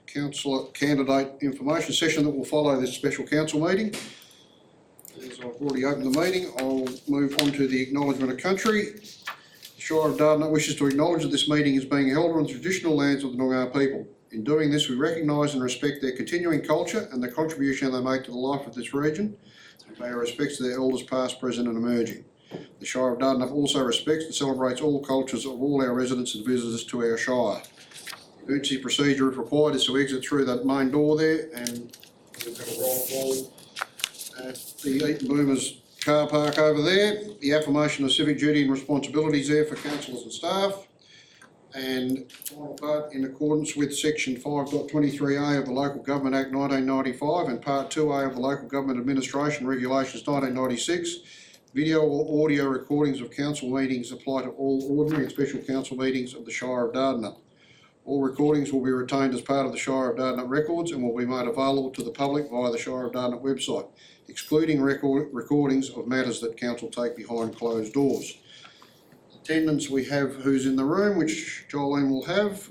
councillor candidate information session that will follow this special council meeting. As I've already opened the meeting, I'll move on to the acknowledgement of country. The Shire of Dardanup wishes to acknowledge that this meeting is being held on the traditional lands of the Noongar people. In doing this, we recognise and respect their continuing culture and the contribution they make to the life of this region, and pay our respects to their elders past, present and emerging. The Shire of Dardanup also respects and celebrates all cultures of all our residents and visitors to our Shire. Emergency procedure, if required, is to exit through that main door there, and we've got a roll call at the Eaton Boomers car park over there. The affirmation of civic duty and responsibilities there for councillors and staff. And final part, in accordance with section 5.23a of the Local Government Act 1995 and part 2a of the Local Government Administration Regulations 1996, video or audio recordings of council meetings apply to all ordinary and special council meetings of the Shire of Dardanup. All recordings will be retained as part of the Shire of Dardanup records and will be made available to the public via the Shire of Dardanup website, excluding recordings of matters that council take behind closed doors. Attendance, we have who's in the room, which Jolene will have.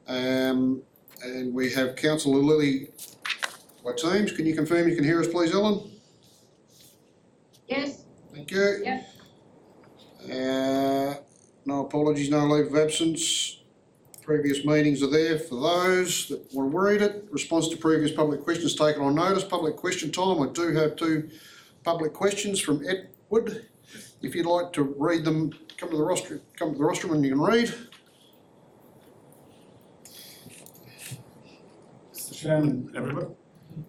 And we have Councillor Lily by Teams. Can you confirm you can hear us, please, Ellen? Yes. Thank you. Yep. No apologies, no leave of absence. Previous meetings are there for those that want to read it. Response to previous public questions taken on notice. Public question time. I do have 2 public questions from Edward. If you'd like to read them, come to the rostrum and you can read. Mr. Chairman, everybody.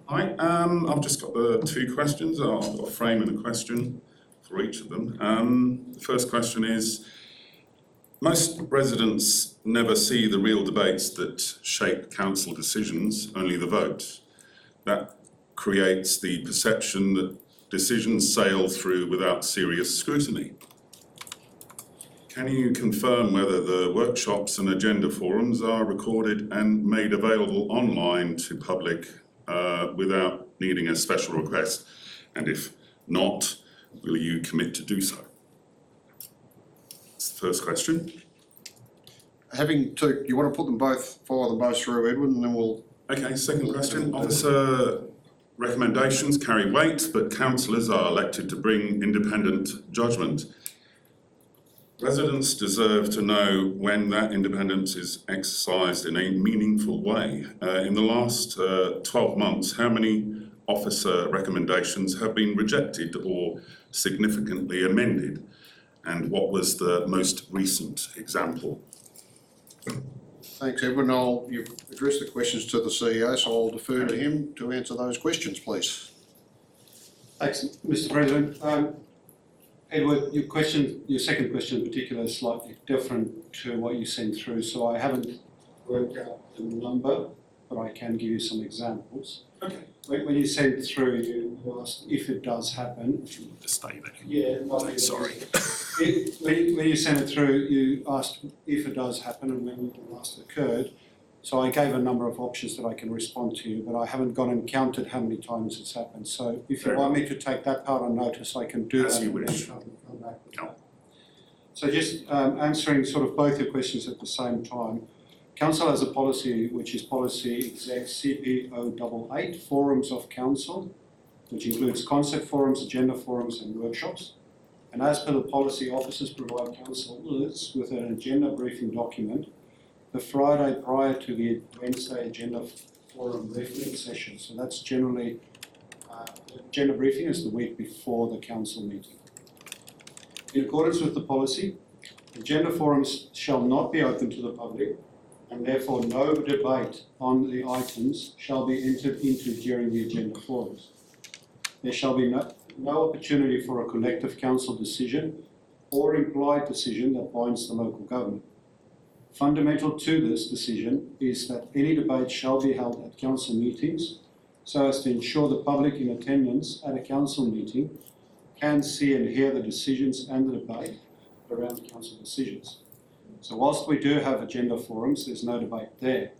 Hi, I've just got the 2 questions. I've got a frame and a question for each of them. The first question is, most residents never see the real debates that shape council decisions, only the vote. That creates the perception that decisions sail through without serious scrutiny. Can you confirm whether the workshops and agenda forums are recorded and made available online to public without needing a special request? And if not, will you commit to do so? That's the first question. Having to, you want to put them both, fire them both through, Edward, and then we'll... Okay, second question. Officer recommendations carry weight, but councillors are elected to bring independent judgment. Residents deserve to know when that independence is exercised in a meaningful way. In the last 12 months, how many officer recommendations have been rejected or significantly amended? And what was the most recent example? Thanks, Edward. You've addressed the questions to the CEO, so I'll defer to him to answer those questions, please. Thanks, Mr. President. Edward, your second question in particular is slightly different to what you sent through, so I haven't worked out the number, but I can give you some examples. Okay. When you sent through, you asked if it does happen. Just stay there. Yeah. Sorry. When you sent it through, you asked if it does happen and when the last occurred. So I gave a number of options that I can respond to you, but I haven't gone and counted how many times it's happened. So if you want me to take that part on notice, I can do that. As you wish. Come back with that. So just answering sort of both your questions at the same time. Council has a policy, which is policy exec CP088, forums of council, which includes concept forums, agenda forums and workshops. And as per the policy, officers provide councillors with an agenda briefing document the Friday prior to the Wednesday agenda forum briefing session. So that's generally, the agenda briefing is the week before the council meeting. In accordance with the policy, agenda forums shall not be open to the public, and therefore no debate on the items shall be entered into during the agenda forums. There shall be no opportunity for a collective council decision or implied decision that binds the local government. Fundamental to this decision is that any debate shall be held at council meetings so as to ensure the public in attendance at a council meeting can see and hear the decisions and the debate around council decisions. So whilst we do have agenda forums, there's no debate there.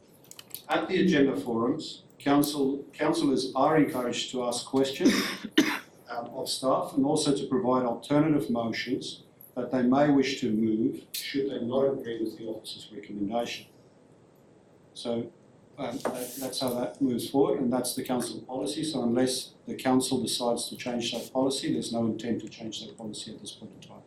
At the agenda forums, councillors are encouraged to ask questions of staff and also to provide alternative motions that they may wish to move should they not agree with the officer's recommendation. So that's how that moves forward, and that's the council policy. So unless the council decides to change that policy, there's no intent to change that policy at this point in time.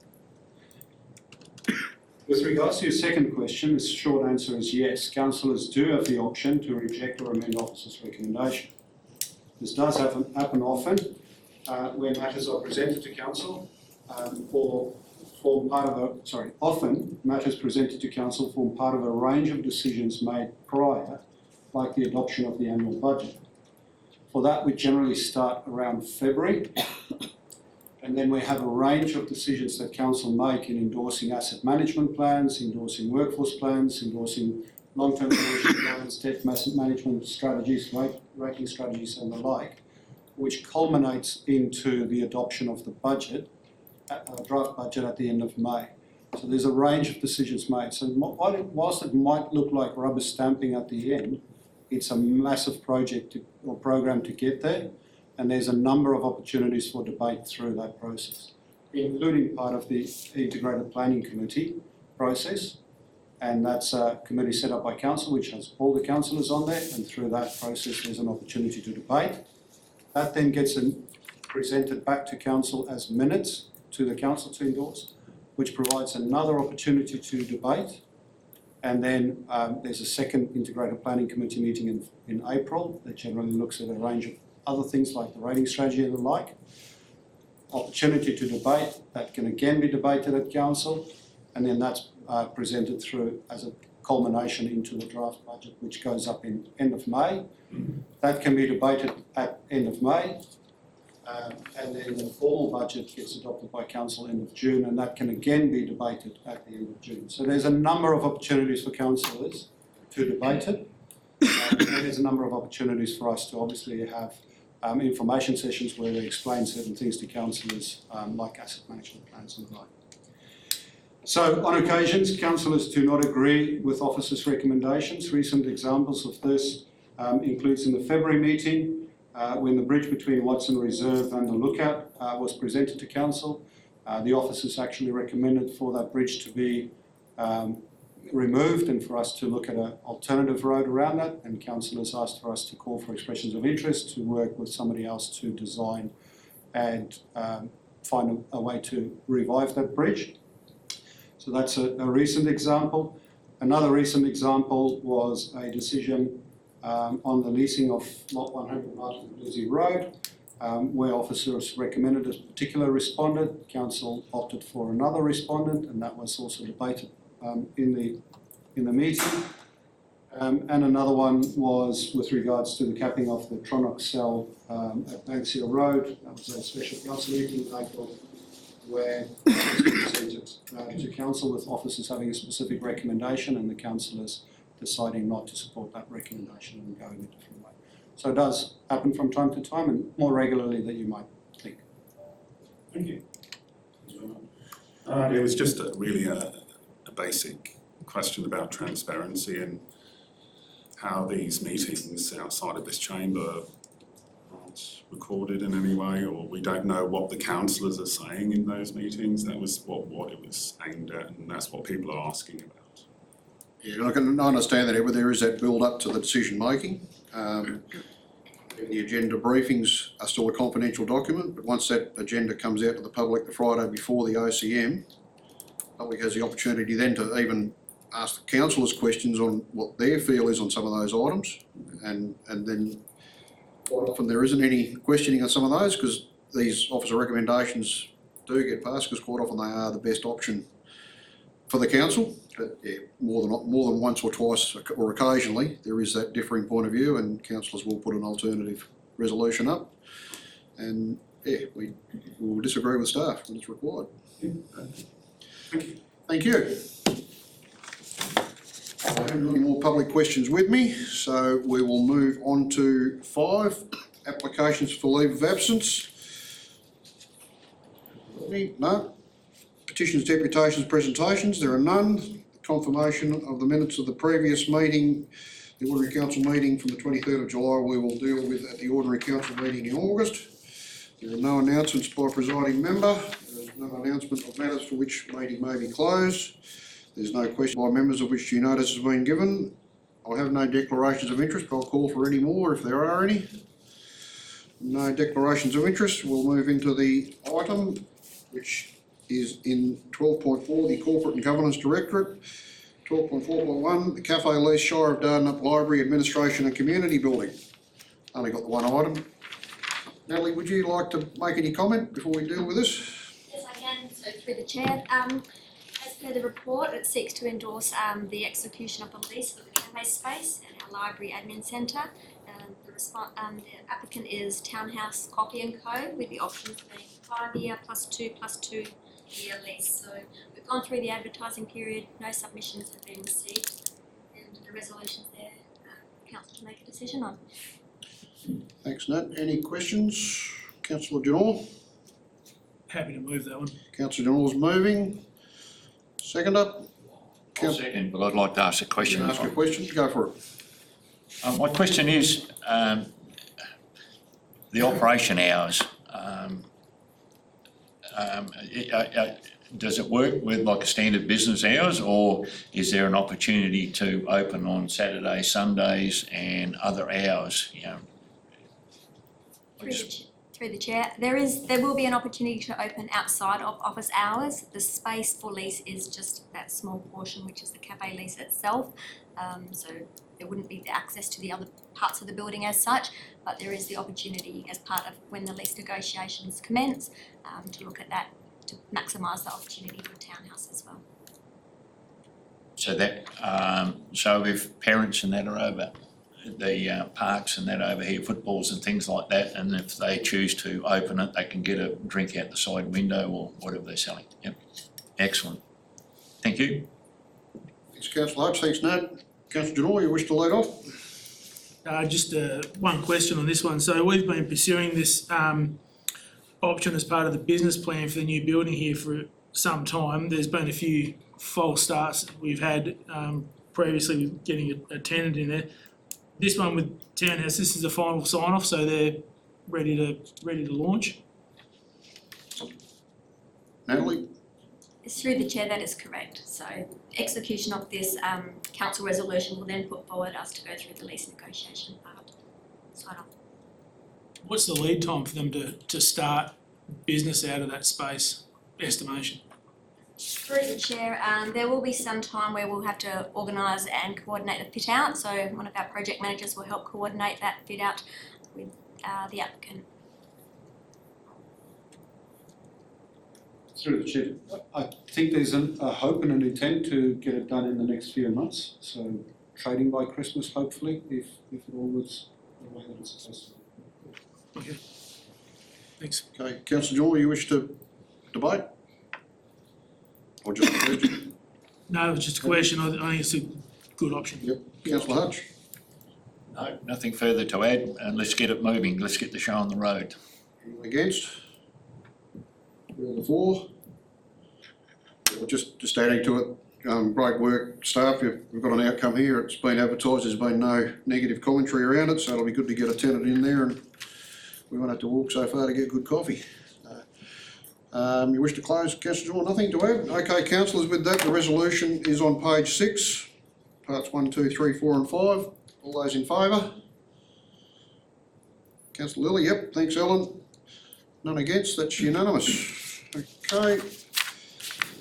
With regards to your second question, the short answer is yes. Councillors do have the option to reject or amend officers' recommendation. This does happen often when matters are presented to council often matters presented to council form part of a range of decisions made prior, like the adoption of the annual budget. For that, we generally start around February, and then we have a range of decisions that council make in endorsing asset management plans, endorsing workforce plans, endorsing long-term financial plans, debt management strategies, rating strategies and the like, which culminates into the adoption of the budget, draft budget at the end of May. So there's a range of decisions made. So whilst it might look like rubber stamping at the end, it's a massive project or program to get there, and there's a number of opportunities for debate through that process, including part of the Integrated Planning Committee process, and that's a committee set up by council which has all the councillors on there, and through that process there's an opportunity to debate. That then gets presented back to council as minutes to the council to endorse, which provides another opportunity to debate. And then there's a second Integrated Planning Committee meeting in April that generally looks at a range of other things like the rating strategy and the like. Opportunity to debate, that can again be debated at council, and then that's presented through as a culmination into the draft budget, which goes up in end of May. That can be debated at end of May, and then the formal budget gets adopted by council end of June, and that can again be debated at the end of June. So there's a number of opportunities for councillors to debate it, and there's a number of opportunities for us to obviously have information sessions where we explain certain things to councillors, like asset management plans and the like. So on occasions, councillors do not agree with officers' recommendations. Recent examples of this includes in the February meeting, when the bridge between Watson Reserve and the Lookout was presented to council. The officers actually recommended for that bridge to be removed and for us to look at an alternative road around that, and councillors asked for us to call for expressions of interest to work with somebody else to design and find a way to revive that bridge. So that's a recent example. Another recent example was a decision on the leasing of Lot 100 Martin Bluesy Road, where officers recommended a particular respondent. Council opted for another respondent, and that was also debated in the meeting. And another one was with regards to the capping of the Tronox cell at Banksia Road. That was a special council meeting in April, where it was presented to council with officers having a specific recommendation and the councillors deciding not to support that recommendation and going a different way. So it does happen from time to time, and more regularly than you might think. Thank you. It was just really a basic question about transparency and how these meetings outside of this chamber aren't recorded in any way, or we don't know what the councillors are saying in those meetings. That was what it was aimed at, and that's what people are asking about. Yeah, I can understand that, Edward. There is that build up to the decision making. The agenda briefings are still a confidential document, but once that agenda comes out to the public the Friday before the OCM, the public has the opportunity then to even ask the councillors questions on what their feel is on some of those items, and then quite often there isn't any questioning on some of those because these officer recommendations do get passed because quite often they are the best option for the council. But yeah, more than once or twice or occasionally there is that differing point of view, and councillors will put an alternative resolution up, and yeah, we will disagree with staff when it's required. Thank you. I don't have any more public questions with me, so we will move on to 5, applications for leave of absence. No. Petitions, deputations, presentations, there are none. Confirmation of the minutes of the previous meeting, the Ordinary Council meeting from the 23rd of July, we will deal with at the Ordinary Council meeting in August. There are no announcements by presiding member. There is no announcement of matters for which meeting may be closed. There's no question by members of which due notice has been given. I have no declarations of interest, but I'll call for any more if there are any. No declarations of interest. We'll move into the item, which is in 12.4, the Corporate and Governance Directorate. 12.4.1, the cafe lease, Shire of Dardanup Library Administration and Community Building. Only got the one item. Natalie, would you like to make any comment before we deal with this? Yes, I can. So through the chair, as per the report, it seeks to endorse the execution of the lease for the cafe space at our library admin centre. The applicant is Townhouse Coffee & Co, with the options being 5-year +2 year lease. So we've gone through the advertising period, no submissions have been received, and the resolution's there, council to make a decision on. Thanks, Nat. Any questions? Councillor Janor? Happy to move that one. Councillor Janor's moving. Second up? I'll second, but I'd like to ask a question. Ask a question, go for it. My question is, the operation hours, does it work with like a standard business hours, or is there an opportunity to open on Saturdays, Sundays and other hours, you know? Through the chair, there will be an opportunity to open outside of office hours. The space for lease is just that small portion, which is the cafe lease itself. So there wouldn't be the access to the other parts of the building as such, but there is the opportunity as part of when the lease negotiations commence to look at that to maximise the opportunity for Townhouse as well. So that, so if parents and that are over the parks and that over here, footballs and things like that, and if they choose to open it, they can get a drink out the side window or whatever they're selling. Yep, excellent. Thank you. Thanks, Councillor Hutch. Thanks, Nat. Councillor Janor, you wish to lead off? Just one question on this one. So we've been pursuing this option as part of the business plan for the new building here for some time. There's been a few false starts we've had previously with getting a tenant in there. This one with Townhouse, this is the final sign-off, so they're ready to launch. Natalie? It's through the chair, that is correct. So execution of this council resolution will then put forward us to go through the lease negotiation part. Sign off. What's the lead time for them to start business out of that space, estimation? Through the chair, there will be some time where we'll have to organise and coordinate a fit out. So one of our project managers will help coordinate that fit out with the applicant. Through the chair, I think there's a hope and an intent to get it done in the next few months. So trading by Christmas, hopefully, if it all works the way that it's supposed to. Okay. Thanks. Okay, Councillor Janor, you wish to debate? Or just a question? No, it was just a question. I think it's a good option. Yep. Councillor Hutch? No, nothing further to add, and let's get it moving. Let's get the show on the road. Anyone against? All the for? Well, just adding to it, great work, staff. We've got an outcome here. It's been advertised. There's been no negative commentary around it, so it'll be good to get a tenant in there, and we won't have to walk so far to get good coffee. You wish to close, Councillor Janor? Nothing to add? Okay, councillors, with that, the resolution is on page 6, parts 1, 2, 3, 4 and 5. All those in favour? Councillor Lilly, yep. Thanks, Ellen. None against, that's unanimous. Okay,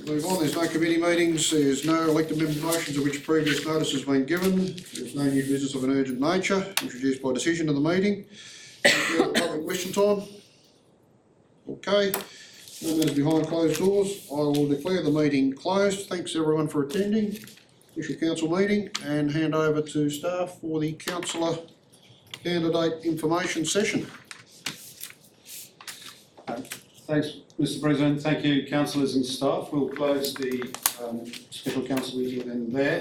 move on. There's no committee meetings, there's no elected member motions of which previous notice has been given. There's no new business of an urgent nature, introduced by decision of the meeting. Public question time? Okay. No matters behind closed doors. I will declare the meeting closed. Thanks everyone for attending. Official council meeting, and hand over to staff for the councillor candidate information session. Thanks, Mr. President. Thank you, councillors and staff. We'll close the special council meeting then there.